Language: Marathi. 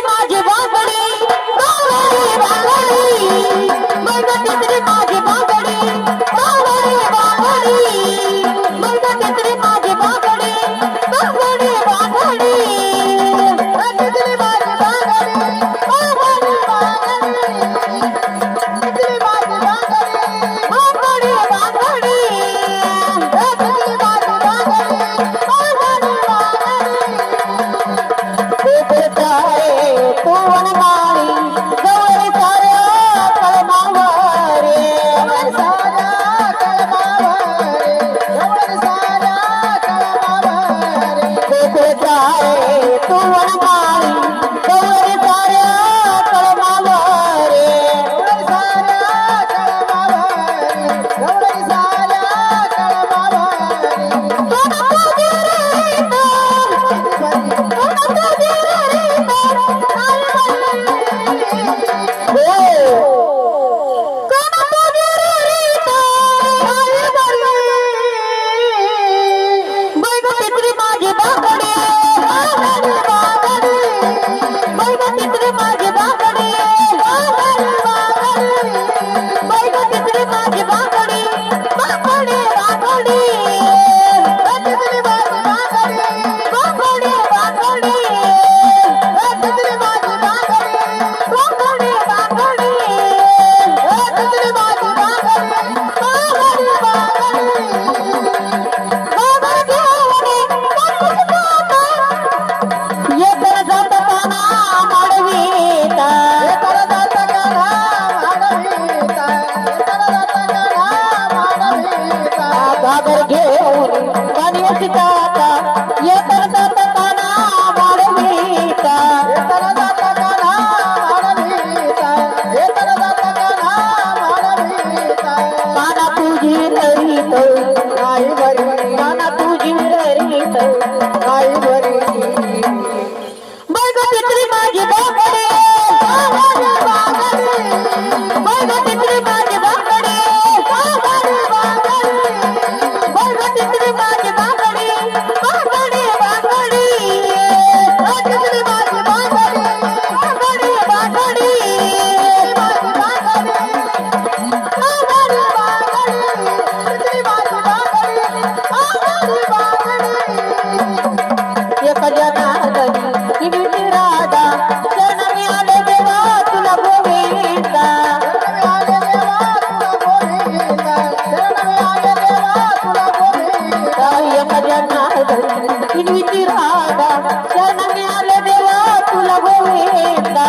माझी बांगडी मग तिसरी माझी बांगडी मग तिसरी माझी बांगडी बांगडी बांगडी तिसरी माझी बांगडी बांगडी तिसरी माझी बांगडी बांगडी तिसरी माझी तू वनमाळी गवळी साऱ्या कळमावर साऱ्या कळमावर गवळी साऱ्या कळमावर तू वनमाळी गवळी साऱ्या कळमावर साऱ्या कळमावर गवळी साऱ्या घागर घेऊन पाणी जाता येतर जाता काना वाढविता येतर जाता काना वाढविता येतर जाता काना वाढविता काना तुझी लरीत काही बरी काना तुझी लरीत काही बरी बघ तिसरी माझी बांगडी बघ तिसरी माझी बांगडी तिसरी माझी बांगडी बांगडी बांगडी तिसरी माझी बांगडी बांगडी बांगडी एक जनार्दनी विधी राधा जन्मी आले देवा तुला गोविंदा जनार्दनी विधी राधा जन्मी आले देवा तुला गोविंदा